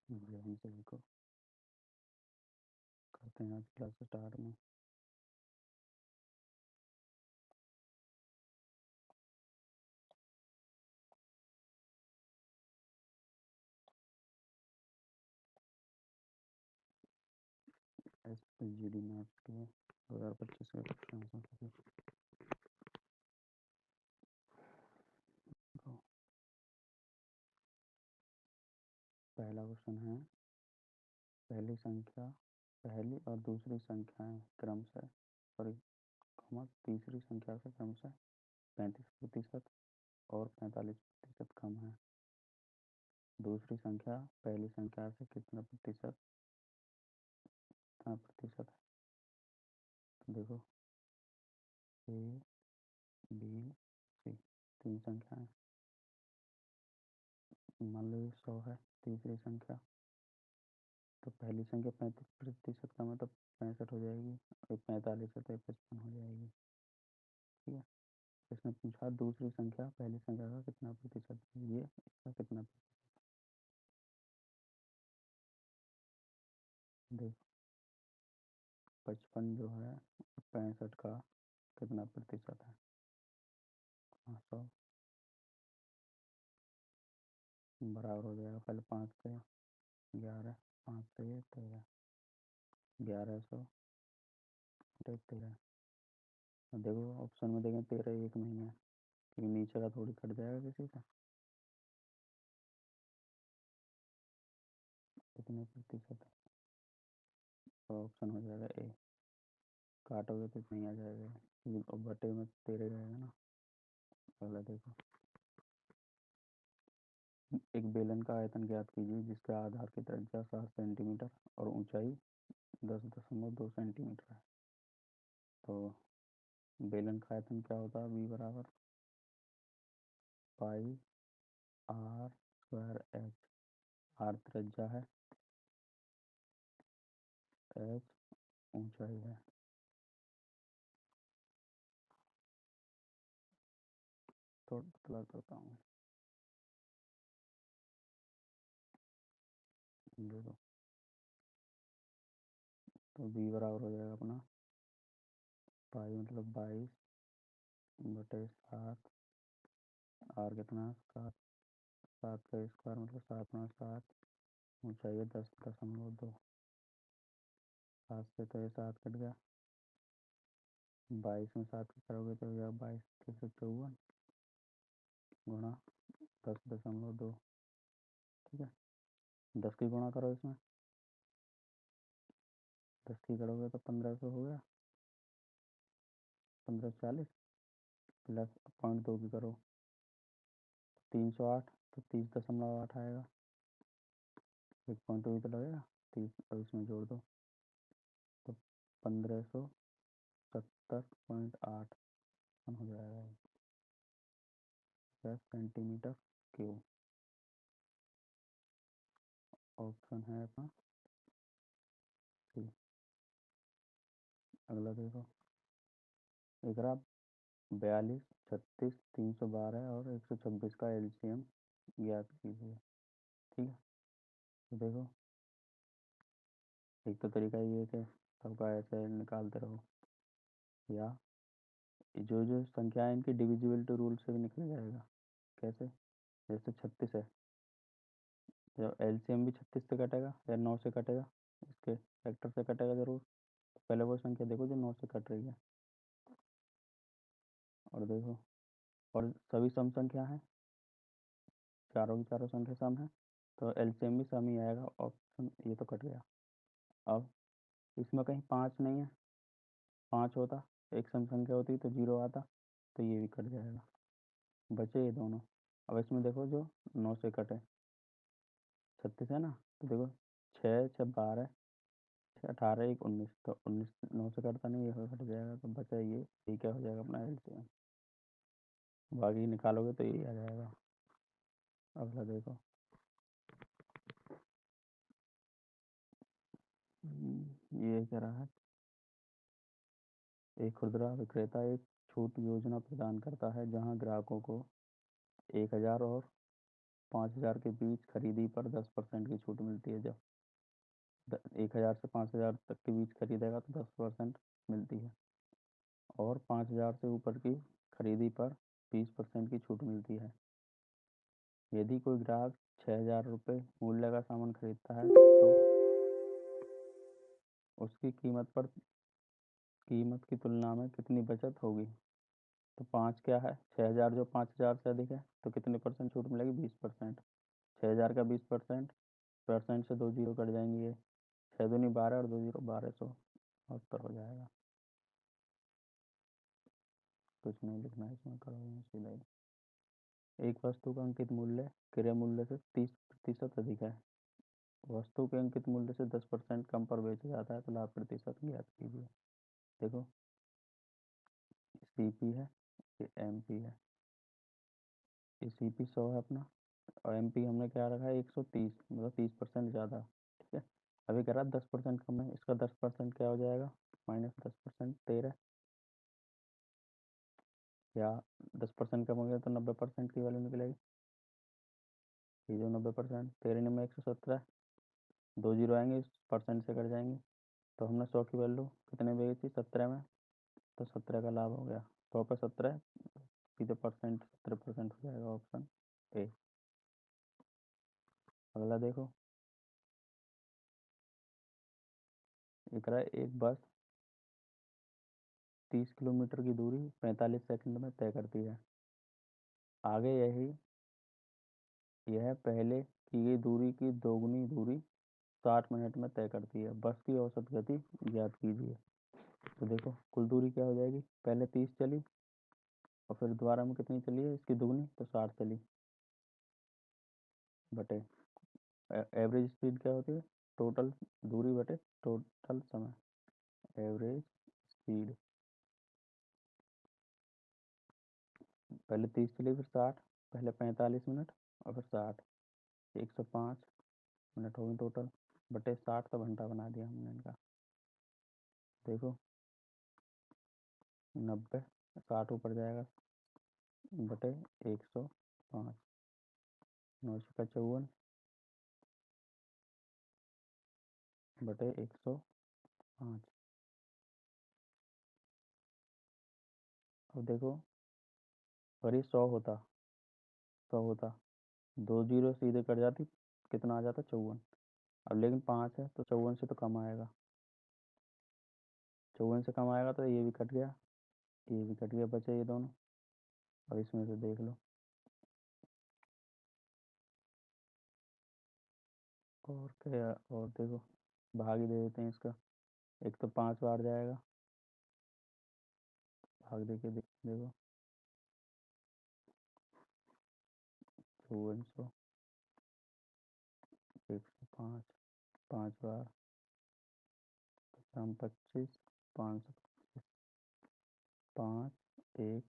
यहीं से देखो करते हैं आज क्लास स्टार्ट में। SGD मैथ्स के 2025 का क्वेश्चन पहला क्वेश्चन है पहली और दूसरी संख्याएं क्रमशः सॉरी तीसरी संख्या से क्रमशः 35% और 45% कम है। दूसरी संख्या पहली संख्या से कितना प्रतिशत है। तो देखो A B C तीन संख्याएं, मान लो 100 है तीसरी संख्या, तो पहली संख्या 35% का मतलब 65 हो जाएगी और 45 है तो 55 हो जाएगी। ठीक है, इसने पूछा दूसरी संख्या पहली संख्या का कितना प्रतिशत है, ये इसका कितना देख 55 जो है 65 का कितना प्रतिशत है। 100 बराबर हो जाएगा, पहले 5 से 11, 5 से 13, 1100 13। देखो ऑप्शन में देखें 13 एक नहीं है, क्योंकि नीचे का थोड़ी कट जाएगा किसी का। कितने प्रतिशत है, तो ऑप्शन हो जाएगा ए। काटोगे तो नहीं आ जाएगा क्योंकि बटे में 13 रहेगा ना। अगला देखो, एक बेलन का आयतन ज्ञात कीजिए जिसके आधार की त्रिज्या 7 सेंटीमीटर और ऊंचाई 10.2 सेंटीमीटर है। तो बेलन का आयतन क्या होता है, बी बराबर पाई आर स्क्वायर एच। आर त्रिज्या है, एच ऊंचाई है। तो पतला करता हूँ, देखो तो बी बराबर हो जाएगा अपना पाई मतलब 22/7, आर कितना 7, 7 का स्क्वायर मतलब 7×7, ऊंचाई है 10.2। 7 से तो ये 7 कट गया, 22 में 7 करोगे तो यह 22×54 गुणा 10.2। ठीक है, 10 की गुणा करो इसमें, 10 की करोगे तो 1500 हो गया, 1540 प्लस 0.2 की करो 308, तो 30.8 आएगा। 1.2 तो लगेगा 30 और इसमें जोड़ दो तो 1570.8 हो जाएगा 10 सेंटीमीटर क्यूब। ऑप्शन है अपना सी। अगला देखो, एक ग्राफ 42, 36, 312 और 126 का एलसीएम ज्ञात कीजिए। ठीक है, तो देखो एक तो तरीका ये है कि सबका ऐसे निकालते रहो, या जो जो संख्या है इनकी डिविजिबिलिटी रूल से भी निकल जाएगा। कैसे, जैसे 36 है, जब एलसीएम भी 36 से कटेगा या 9 से कटेगा, इसके फैक्टर से कटेगा जरूर। तो पहले वो संख्या देखो जो 9 से कट रही है, और देखो और सभी सम संख्या है, चारों की चारों संख्या सम है, तो एलसीएम भी सम ही आएगा। ऑप्शन ये तो कट गया। अब इसमें कहीं 5 नहीं है, 5 होता एक सम संख्या होती तो 0 आता, तो ये भी कट जाएगा, बचे ये दोनों। अब इसमें देखो जो 9 से कटे, 36 है ना, तो देखो 6 6 12, 18 1 19, तो 19 9 से कटता नहीं, ये कट जाएगा, तो बचा ये क्या हो जाएगा अपना एलसीएम। बाकी निकालोगे तो यही आ जाएगा। अगला देखो, ये कह रहा है एक खुदरा विक्रेता एक छूट योजना प्रदान करता है जहां ग्राहकों को 1000 और 5,000 के बीच खरीदी पर 10% की छूट मिलती है। जब 1,000 से 5,000 तक के बीच खरीदेगा तो 10% मिलती है, और 5,000 से ऊपर की खरीदी पर 20% की छूट मिलती है। यदि कोई ग्राहक 6,000 रुपये मूल्य का सामान खरीदता है तो उसकी कीमत की तुलना में कितनी बचत होगी? तो 5 क्या है, 6,000 जो 5,000 से अधिक है तो कितने परसेंट छूट मिलेगी? 20%। 6,000 का 20%, परसेंट से 2 जीरो कट जाएंगे, ये 6 दूनी 12 और 2 जीरो 1200 उत्तर हो जाएगा। कुछ नहीं लिखना है इसमें, करोगे सीधा ही। एक वस्तु का अंकित मूल्य क्रय मूल्य से 30% अधिक है। वस्तु के अंकित मूल्य से 10% कम पर बेचा जाता है तो लाभ प्रतिशत ज्ञात कीजिए। देखो, सीपी है, ये एमपी है, ये सीपी 100 है अपना, और एमपी हमने क्या रखा है 130, मतलब 30% ज़्यादा। ठीक है, अभी कह रहा है 10% कम है, इसका 10% क्या हो जाएगा? -10% 13, या 10% कम हो गया तो 90% की वैल्यू निकलेगी। ये जो 90%, 13 में 117, 2 जीरो आएंगे, इस परसेंट से कट जाएंगे, तो हमने 100 की वैल्यू कितने में थी? 17 में, तो 17 का लाभ हो गया। 100 पे 17, सीधे परसेंट 17% हो जाएगा, ऑप्शन ए। अगला देखो, एक रहा है एक बस 30 किलोमीटर की दूरी 45 सेकंड में तय करती है। आगे यह पहले की गई दूरी की दोगुनी दूरी 60 मिनट में तय करती है। बस की औसत गति ज्ञात कीजिए। तो देखो, कुल दूरी क्या हो जाएगी? पहले 30 चली और फिर दोबारा में कितनी चली है इसकी दुगनी, तो 60 चली, बटे एवरेज स्पीड क्या होती है? टोटल दूरी बटे टोटल समय, एवरेज स्पीड। पहले 30 चली, फिर 60, पहले 45 मिनट और फिर 60, 105 मिनट हो गए टोटल, बटे 60 का घंटा बना दिया हमने इनका। देखो, 90, 60 ऊपर जाएगा, बटे 105, 954 बटे 105। अब देखो, और ये 100 होता 2 जीरो सीधे कट जाती, कितना आ जाता? 54। अब लेकिन 5 है तो 54 से तो कम आएगा, 54 से कम आएगा तो ये भी कट गया, ये भी कट गया, बचे ये दोनों। अब इसमें से देख लो, और क्या, और देखो, भाग ही दे देते हैं इसका। एक तो 5 बार जाएगा, भाग दे के देखो, 5400, 105, 5 बार, 25, 525, 510,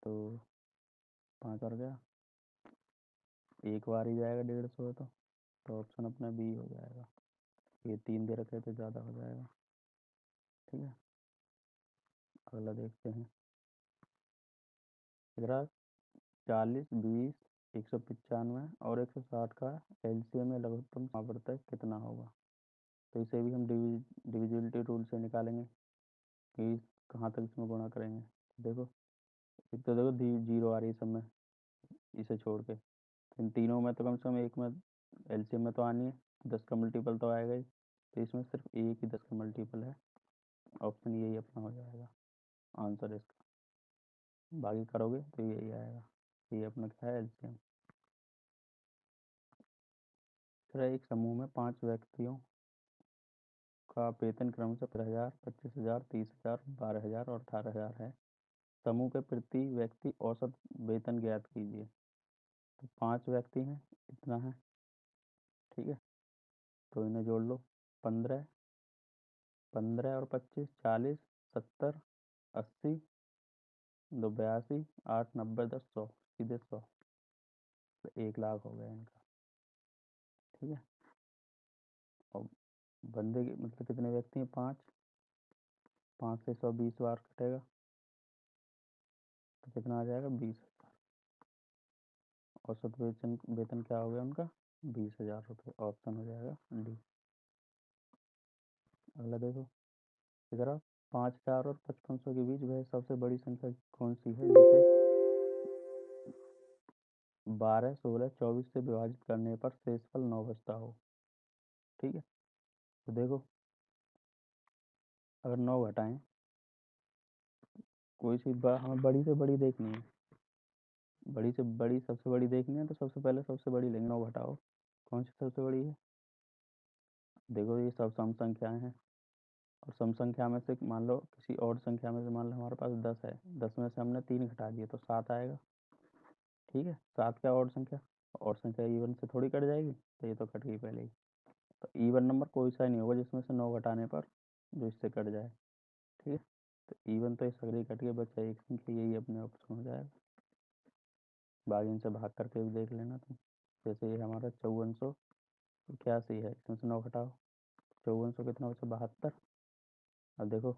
तो 5 और गया, एक बार ही जाएगा 150, तो ऑप्शन अपना बी हो जाएगा। ये 3 दे रखे तो ज़्यादा हो जाएगा। ठीक है, अगला देखते हैं। अगर 40, 20, 195 और 160 का एलसीएम या लघुत्तम समावर्तक कितना होगा? तो इसे भी हम डिविजिबिलिटी रूल से निकालेंगे कि कहाँ तक इसमें गुणा करेंगे। देखो, एक तो देखो जीरो आ रही है सब में, इसे छोड़ के, इन तीनों में तो कम से कम एक में एलसीएम में तो आनी है, 10 का मल्टीपल तो आएगा ही, तो इसमें सिर्फ एक ही 10 का मल्टीपल है, ऑप्शन यही अपना हो जाएगा आंसर इसका। बाकी करोगे तो यही आएगा, ये अपना क्या है? एलसीएम। फिर एक समूह में 5 व्यक्तियों का वेतन क्रमशः 15,000, 25,000, 30,000, 12,000 और 18,000 है। समूह के प्रति व्यक्ति औसत वेतन ज्ञात कीजिए। तो 5 व्यक्ति हैं, इतना है, ठीक है, तो इन्हें जोड़ लो, 15, 15 और 25, 40, 70, 80, 2 82, 8 90 10 100, सीधे 100, तो 1 लाख हो गया इनका। ठीक है, और बंदे मतलब कितने व्यक्ति हैं? 5, 5 से 120 बार कटेगा, तो कितना आ जाएगा 20,000। औसत वेतन वेतन क्या हो गया उनका 20,000 रुपये। ऑप्शन हो जाएगा डी। अगला देखो, इधर 5,000 और 5500 के बीच वह सबसे बड़ी संख्या कौन सी है जिसे 12, 16, 24 से विभाजित करने पर शेषफल 9 बचता हो। ठीक है, तो देखो अगर 9 घटाएं, कोई सी हमें बड़ी से बड़ी देखनी है, बड़ी से बड़ी सबसे बड़ी देखनी है, तो सबसे पहले सबसे बड़ी लेंगे। 9 घटाओ, कौन सी सबसे बड़ी है? देखो ये सब सम संख्याएं हैं, और सम संख्या में से मान लो किसी और संख्या में से मान लो हमारे पास 10 है, 10 में से हमने 3 घटा दिए तो 7 आएगा। ठीक है, 7 क्या और संख्या? और संख्या इवन से थोड़ी कट जाएगी, तो ये तो कट गई पहले ही। तो इवन नंबर कोई सा नहीं होगा जिसमें से 9 घटाने पर जो इससे कट जाए। ठीक है, तो इवन तो ये सगड़ी कट के बचा एक संख्या, यही अपने ऑप्शन हो जाएगा। बाकी इनसे भाग करके भी देख लेना तुम। जैसे ये हमारा 5481 है, इसमें से 9 घटाओ, 5400 कितना बचा 72। अब देखो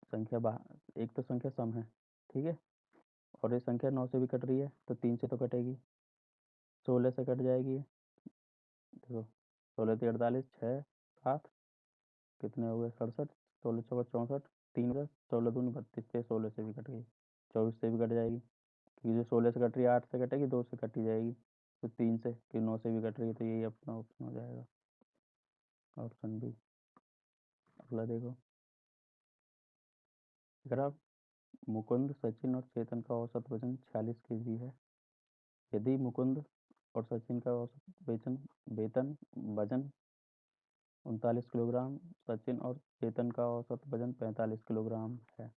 संख्या एक तो संख्या सम है, ठीक है, और ये संख्या 9 से भी कट रही है, तो 3 से तो कटेगी, 16 से कट जाएगी। देखो 16 3 48, 6 7 कितने हो गए 67, 16 6 64, 3 10, 16 दूनी 32, 16 से भी कट गई, 24 से भी कट जाएगी, क्योंकि जो 16 से कट रही है 8 से कटेगी, 2 से कटी जाएगी, तो 3 से, कि 9 से भी कट रही है, तो यही अपना ऑप्शन हो जाएगा, ऑप्शन बी। अगला देखो, अगर आप मुकुंद, सचिन और चेतन का औसत वजन 46 केजी है, यदि मुकुंद और सचिन का औसत वेतन वेतन वजन 39 किलोग्राम, सचिन और चेतन का औसत वजन 45 किलोग्राम है,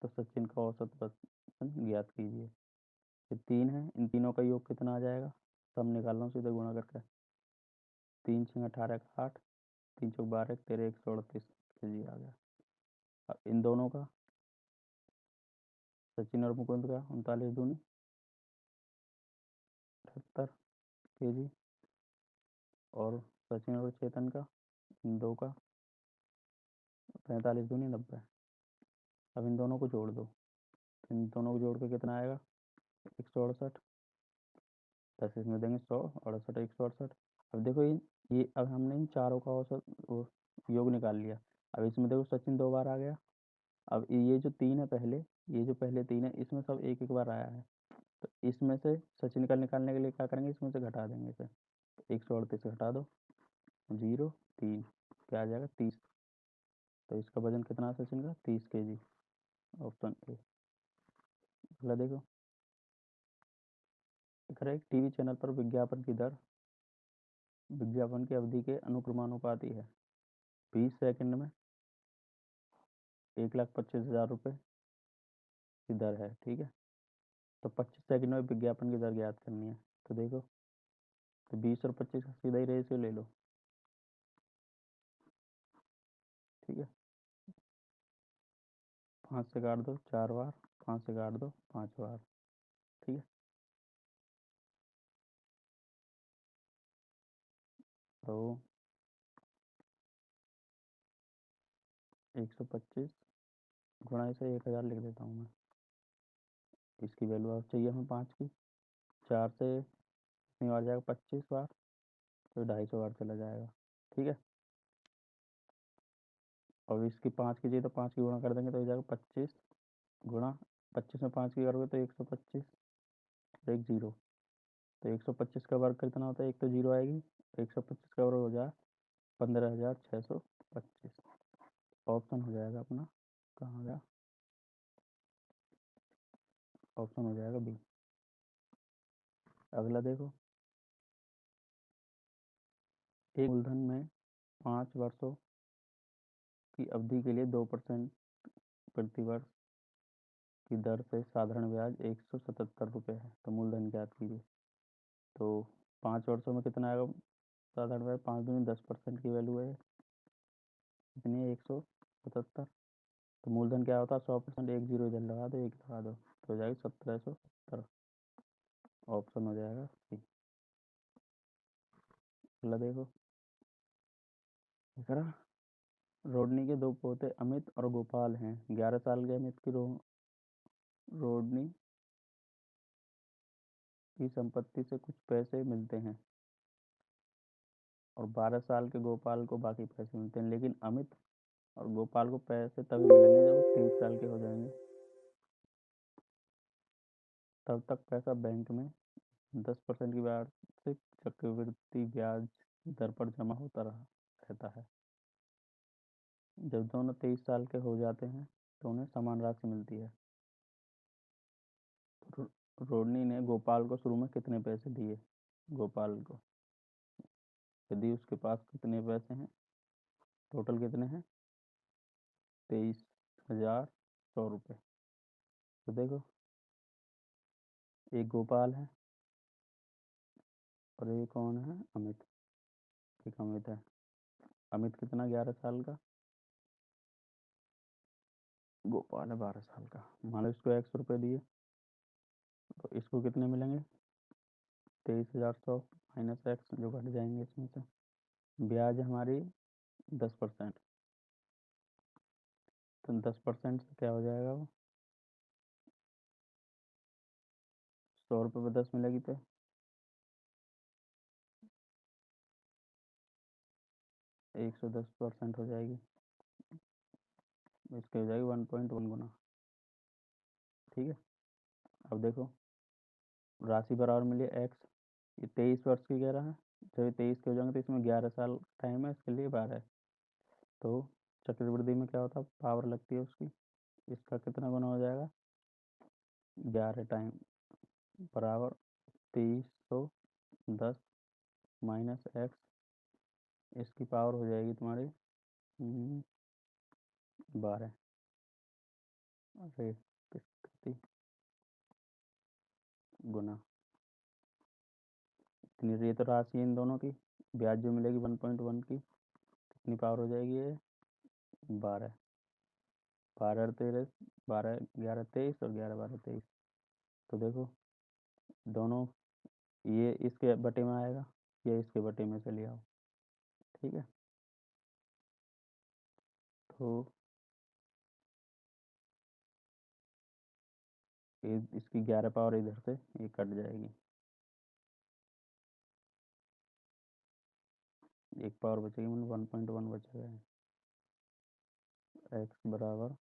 तो सचिन का औसत वजन ज्ञात कीजिए। ये 3 है, इन तीनों का योग कितना आ जाएगा? सब निकाल रहा हूँ सीधे गुणा करके। 3 6 18 का 8, 3 चौक 12, 13 138 केजी आ गया। अब इन दोनों का, सचिन और मुकुंद का 39 दूनी 78 केजी, और सचिन और चेतन का इन दो का 45 दूनी 90। अब इन दोनों को जोड़ दो, इन दोनों को जोड़ के कितना आएगा 168, 10 इसमें देंगे 100, 68 168। अब देखो ये अब हमने इन चारों का औसत योग निकाल लिया। अब इसमें देखो सचिन 2 बार आ गया। अब ये जो 3 है पहले, ये जो पहले 3 है इसमें सब एक एक बार आया है, तो इसमें से सचिन का निकालने के लिए क्या करेंगे, इसमें से घटा देंगे इसे, 138 घटा दो, 0 3, क्या आ जाएगा 30। तो इसका वजन कितना है सचिन का 30 केजी, ऑप्शन ए। अगला देखो, अगर एक टीवी चैनल पर विज्ञापन की दर विज्ञापन की अवधि के अनुक्रमानुपाती है, 20 सेकंड में 1,25,000 रुपये की दर है, ठीक है, तो 25 सेकंड में विज्ञापन की दर ज्ञात करनी है। तो देखो, तो 20 और 25 का सीधा ही रेशियो ले लो, ठीक है, 5 से काट दो 4 बार, 5 से काट दो 5 बार, ठीक है, तो 125 गुणा इसे 1,000 लिख देता हूँ मैं। इसकी वैल्यू अब चाहिए हमें 5 की, 4 से कितनी बार जाएगा 25 बार, तो 250 बार चला जाएगा, ठीक है। और इसकी 5 की चाहिए तो 5 की गुणा कर देंगे तो हो जाएगा 25 गुणा, 25 में 5 की करोगे तो 125, एक जीरो, तो 125 का वर्ग कितना होता है, एक तो जीरो आएगी, 125 का वर्ग हो जाए 15,625। ऑप्शन हो जाएगा अपना, कहाँ गया, ऑप्शन हो जाएगा बी। अगला देखो, एक मूलधन में 5 वर्षों की अवधि के लिए 2% प्रति वर्ष की दर से साधारण ब्याज 177 रुपये है, तो मूलधन ज्ञात कीजिए। तो 5 वर्षों में कितना आएगा साधारण ब्याज, 5 दूनी 10% की वैल्यू है कितनी है 177, तो मूलधन क्या होता है 100%, एक जीरो इधर लगा दो, एक लगा दो, तो हो जाएगी 1770, ऑप्शन हो जाएगा सी। अगला देखो, रोडनी के दो पोते अमित और गोपाल हैं। 11 साल के अमित की रोडनी की संपत्ति से कुछ पैसे मिलते हैं और 12 साल के गोपाल को बाकी पैसे मिलते हैं, लेकिन अमित और गोपाल को पैसे तभी मिलेंगे जब 30 साल के हो जाएंगे। तब तक पैसा बैंक में 10% की ब्याज से चक्रवृद्धि ब्याज दर पर जमा होता रहता है। जब दोनों 23 साल के हो जाते हैं तो उन्हें समान राशि मिलती है। रोडनी ने गोपाल को शुरू में कितने पैसे दिए? गोपाल को, यदि उसके पास कितने पैसे हैं, टोटल कितने हैं? 23,100 रुपये। तो देखो, एक गोपाल है और एक कौन है? अमित। एक अमित है। अमित कितना? 11 साल का। गोपाल है 12 साल का। मान लो इसको 100 रुपये दिए, तो इसको कितने मिलेंगे? 23,100 माइनस एक्स, जो घट जाएंगे इसमें से। ब्याज हमारी 10%, तो 10% से क्या हो जाएगा वो? 100 रुपये पे 10 मिलेगी तो 110% हो जाएगी। इसकी हो जाएगी 1.1 गुना। ठीक है। अब देखो, राशि बराबर मिली एक्स। ये 23 वर्ष की कह रहा है, जब ये 23 के हो जाएंगे तो इसमें 11 साल टाइम है, इसके लिए 12 है। तो चक्रवृद्धि में क्या होता है? पावर लगती है उसकी। इसका कितना गुना हो जाएगा? 11 टाइम बराबर 2310 माइनस एक्स। इसकी पावर हो जाएगी तुम्हारी 12। अरे कितनी गुना? इतनी ये तो राशि है इन दोनों की। ब्याज जो मिलेगी 1.1 की, कितनी पावर हो जाएगी ये? 12। 12 13, 12 11 23 और 11 12 23। तो देखो, दोनों, ये इसके बटे में आएगा, ये इसके बटे में से ले आओ। ठीक है। तो इसकी 11 पावर इधर से ये कट जाएगी, एक पावर बचेगी, मतलब 1.1 बचेगा। एक्स बराबर,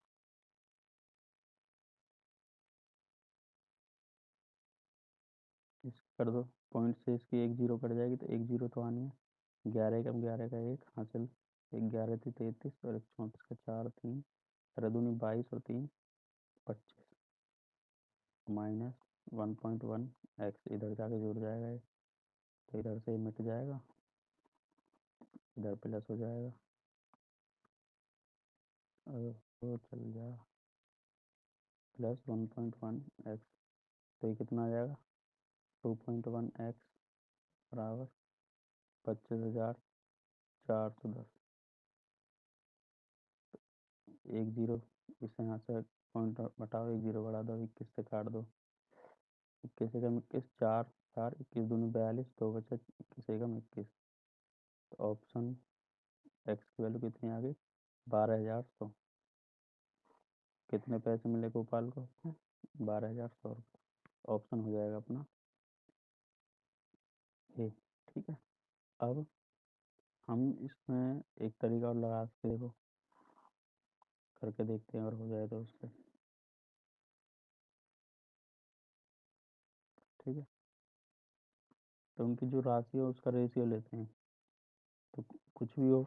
इस कर दो पॉइंट से, इसकी एक जीरो कट जाएगी तो एक जीरो तो आनी है। 11 का 11 का एक हासिल। एक 11 थी 33 और एक 34 का 4 3, 13 दूनी 22 और 3 25 माइनस 1.1 एक्स। इधर जाके जुड़ जाएगा ये, तो इधर से मिट जाएगा, इधर प्लस हो जाएगा और वो चल जाएगा प्लस 1.1 एक्स। तो ये कितना आ जाएगा? 2.1 एक्स बराबर 25,410। एक जीरो, इसे यहाँ से पॉइंट हटाओ, एक जीरो बढ़ा दो, 21 से काट दो। 21 एकम 21, 4 4 21 दूनी 42, दो बचे 21 एकम 21। तो ऑप्शन एक्स की वैल्यू कितनी आ गई? 12,100। कितने पैसे मिले गोपाल को? 12,100 रुपये। ऑप्शन हो जाएगा अपना ए। ठीक है। अब हम इसमें एक तरीका और लगा के देखो, करके देखते हैं अगर हो जाए तो उस पर। ठीक है। तो उनकी जो राशि है उसका रेशियो लेते हैं, तो कुछ भी हो,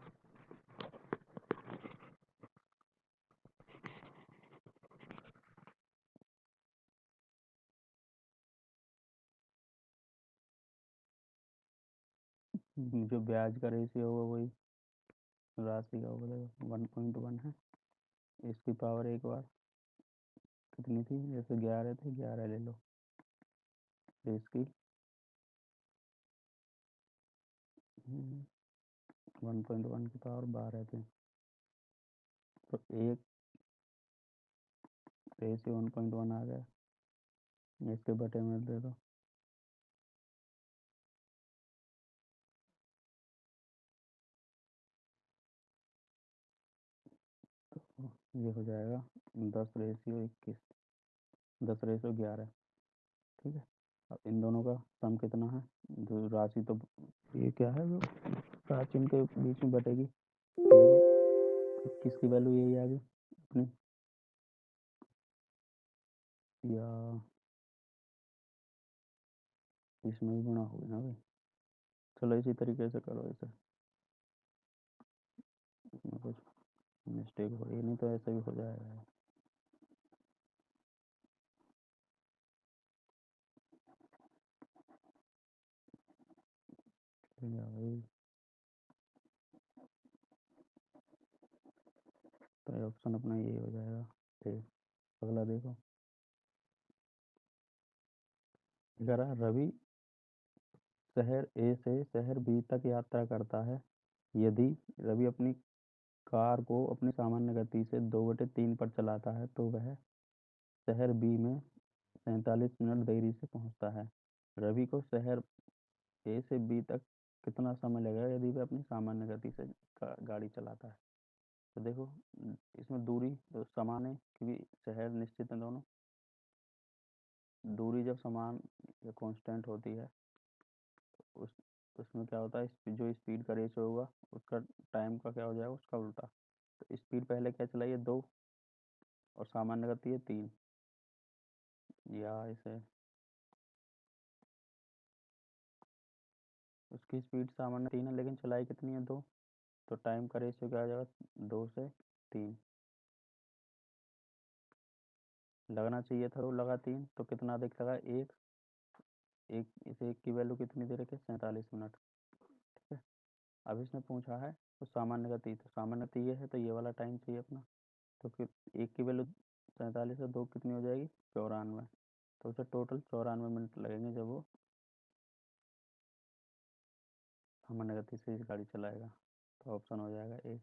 जो ब्याज का रेशियो होगा वही राशि का होगा। 1.1 है। इसकी पावर एक बार कितनी थी? जैसे 11 थे, 11 ले लो, तो इसकी 1.1 की पावर 12 थी, तो एक रेशियो 1.1 आ गया। इसके बटे में दे दो, तो ये हो जाएगा 10/21। 10:11। ठीक है। अब इन दोनों का सम कितना है? जो राशि तो ये क्या है, जो प्राचीन के बीच में बटेगी। देखो किसकी वैल्यू यही आ गई अपनी, या इसमें भी गुणा होगी ना भाई। चलो इसी तरीके से करो इसे, इसमें कुछ मिस्टेक हो रही नहीं तो ऐसे भी हो जाएगा। या भाई, तो ऑप्शन अपना यही हो जाएगा। ठीक, अगला देखो। अगर रवि शहर ए से शहर बी तक यात्रा करता है, यदि रवि अपनी कार को अपनी सामान्य गति से 2/3 पर चलाता है तो वह शहर बी में 47 मिनट देरी से पहुंचता है। रवि को शहर ए से बी तक कितना समय लगेगा यदि वह अपनी सामान्य गति से गाड़ी चलाता है? तो देखो इसमें दूरी तो समान है क्योंकि शहर निश्चित है दोनों। दूरी जब समान या कांस्टेंट होती है उस उसमें क्या होता है, जो स्पीड का रेशो होगा उसका टाइम का क्या हो जाएगा, उसका उल्टा। तो स्पीड पहले क्या चलाई है, 2, और सामान्य गति है 3। या इसे उसकी स्पीड सामान्य 3 है लेकिन चलाई कितनी है, 2। तो टाइम का रेशियो क्या आ जाएगा, 2 से 3। लगना चाहिए था, वो लगा 3 तो कितना अधिक लगा, 1। एक इस एक की वैल्यू कितनी दे रखे, 47 मिनट। ठीक है। अब इसने पूछा है तो सामान्य गति, तो सामान्य गति ये है तो ये वाला टाइम चाहिए अपना। तो फिर एक की वैल्यू 47 है, 2 कितनी हो जाएगी, 94। तो उसे टोटल 94 मिनट लगेंगे जब वो सामान्य गति से इस गाड़ी चलाएगा। तो ऑप्शन हो जाएगा ए।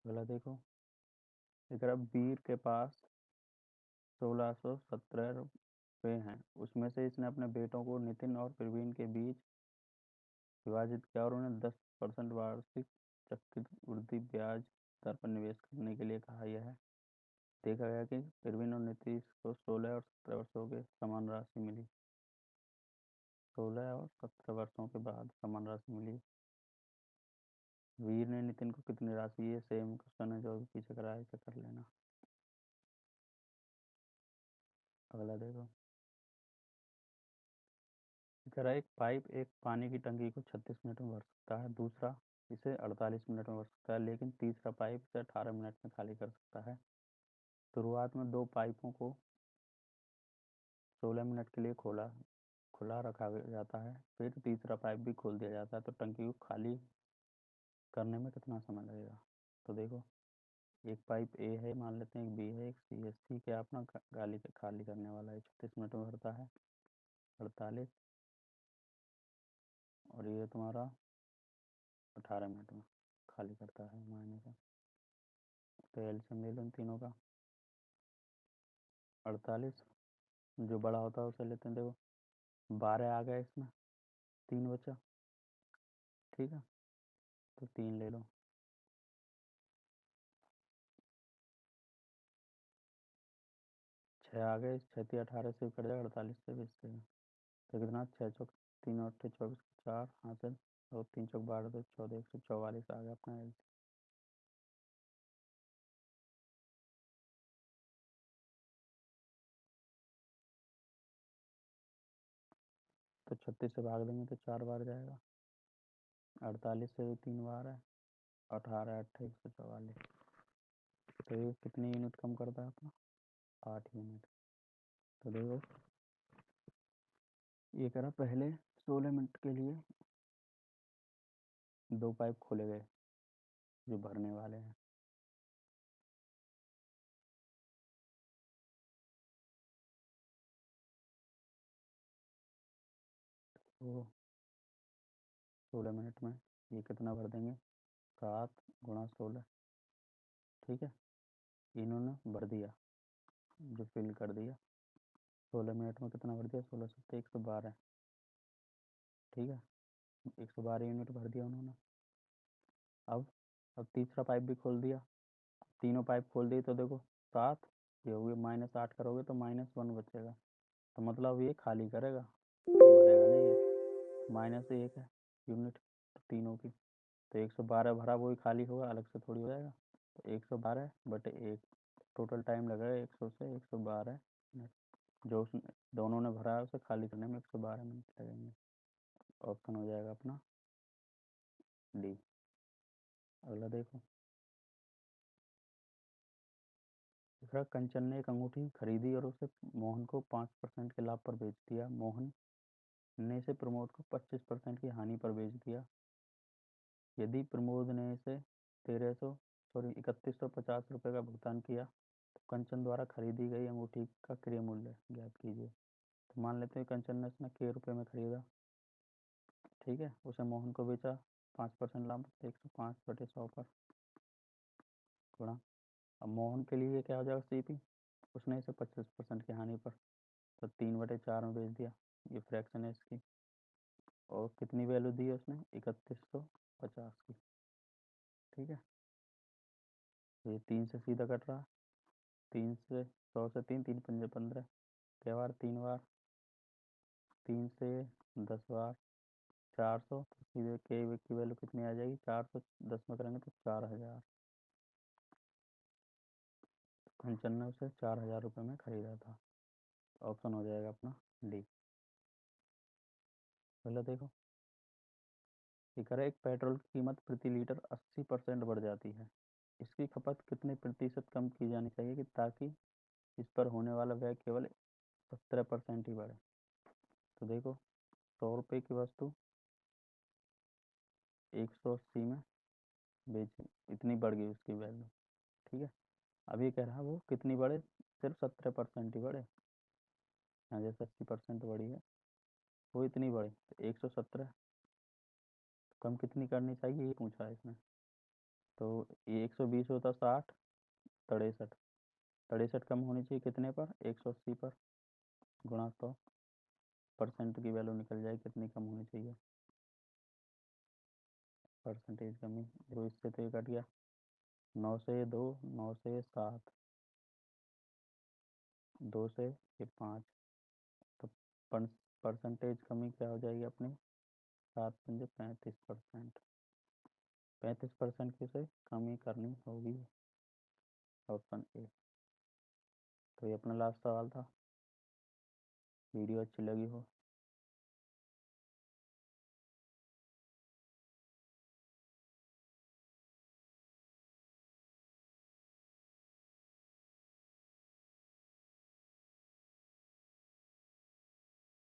अगला देखो। अगर अब वीर के पास 1617 रुपये हैं, उसमें से इसने अपने बेटों को नितिन और प्रवीण के बीच विभाजित किया और उन्हें 10% वार्षिक चक्रवृद्धि ब्याज दर पर निवेश करने के लिए कहा। यह देखा गया कि प्रवीण और नीतीश को 16 और 17 वर्षों के समान राशि मिली। 16 और 17 वर्षों के बाद समान राशि मिली। वीर ने नितिन को कितनी राशि, ये सेम क्वेश्चन है जो अभी पीछे कराया, इसे कर लेना। अगला देखो। कह एक पाइप एक पानी की टंकी को 36 मिनट में भर सकता है, दूसरा इसे 48 मिनट में भर सकता है, लेकिन तीसरा पाइप इसे 18 मिनट में खाली कर सकता है। शुरुआत में दो पाइपों को 16 मिनट के लिए खुला रखा जाता है, फिर तीसरा पाइप भी खोल दिया जाता है, तो टंकी को खाली करने में कितना समय लगेगा? तो देखो एक पाइप ए है, मान लेते हैं एक बी है एक सी है। सी क्या अपना गाली खाली करने वाला है, 36 मिनट में भरता है, 48, और ये तुम्हारा 18 मिनट में खाली करता है मायने का। तो एलसीएम ले लो इन तीनों का। 48 जो बड़ा होता है उसे लेते हैं, देखो 12 आ गया इसमें, 3 बचा। ठीक है, तो 3 ले लो। 6 आ गए, 6×3 = 18 से कट जाएगा, 48 से भी इससे। तो कितना, 6 चौक 3 8 24, 4 हासिल, और 3 चौक 12 तो 14, 144 आ गया अपना एलसीएम। तो 36 से भाग देंगे तो 4 बार जाएगा, 48 से 3 बार है, 18 8 144। तो ये कितनी यूनिट कम करता है अपना, 8 यूनिट। तो देखो ये करा पहले 16 मिनट के लिए 2 पाइप खोले गए जो भरने वाले हैं। तो 16 मिनट में ये कितना भर देंगे, 7 × 16। ठीक है, इन्होंने भर दिया, जो फिल कर दिया। 16 मिनट में कितना भर दिया, 16 7 112। ठीक है, 112 यूनिट भर दिया उन्होंने। अब अब तीसरा पाइप भी खोल दिया, तीनों पाइप खोल दी तो देखो 7, ये हो गई -8 करोगे तो -1 बचेगा, तो मतलब ये खाली करेगा, तो भरेगा नहीं ये, -1 है यूनिट तो तीनों की, तो 112 भरा वही खाली होगा, अलग से थोड़ी हो जाएगा, तो 112/1 टोटल टाइम लगेगा 100 से 112 मिनट, जो उसने दोनों ने भरा है उसे खाली करने में 112 मिनट लगेंगे। ऑप्शन हो जाएगा अपना डी। अगला देखो, दूसरा, कंचन ने एक अंगूठी खरीदी और उसे मोहन को 5% के लाभ पर बेच दिया। मोहन ने इसे प्रमोद को 25% की हानि पर बेच दिया। यदि प्रमोद ने इसे 3150 का भुगतान किया तो कंचन द्वारा खरीदी गई अंगूठी का क्रय मूल्य ज्ञात कीजिए। तो मान लेते हैं कंचन ने इसने के रुपये में खरीदा, ठीक है, उसे मोहन को बेचा 5% लाभ 105/100 पर गुणा, अब मोहन के लिए क्या हो जाएगा सीपी, उसने इसे 25% की हानि पर, तो 3/4 में बेच दिया, ये फ्रैक्शन है इसकी, और कितनी वैल्यू दी है उसने 3150 की, ठीक है, तो ये 3 से सीधा कट रहा, 3 से 100 से 3, 3×5 = 15, क्या बार 3 बार, 3 से 10 बार 400, तो सीधे के की वैल्यू कितनी आ जाएगी, 410 में करेंगे तो 4000, कंचन ने उसे 4000 रुपये में खरीदा था। ऑप्शन हो जाएगा अपना डी। पहले देखो, ठीक है, एक पेट्रोल की कीमत प्रति लीटर 80% बढ़ जाती है, इसकी खपत कितने प्रतिशत कम की जानी चाहिए कि ताकि इस पर होने वाला व्यय केवल 17% ही बढ़े। तो देखो, 100 रुपये की वस्तु 180 में बेची, इतनी बढ़ गई उसकी वैल्यू, ठीक है, अब ये कह रहा है वो कितनी बढ़े, सिर्फ 17% ही बढ़े, यहाँ जैसे 80% बढ़ी है वो इतनी बढ़े, तो 117 कम कितनी करनी चाहिए ये पूछा है इसने, तो ये 120 होता 60, 63, 63 कम होनी चाहिए कितने पर, 180 पर, गुणा 100, परसेंट की वैल्यू निकल जाए कितनी कम होनी चाहिए, परसेंटेज कमी, देखो इससे तो ये कट गया, 9 से 2, 9 से 7, 2 से ये 5, तो परसेंटेज कमी क्या हो जाएगी अपनी, 7×35%, 35% की से कमी करनी होगी, ऑप्शन ए। तो ये अपना लास्ट सवाल था, वीडियो अच्छी लगी हो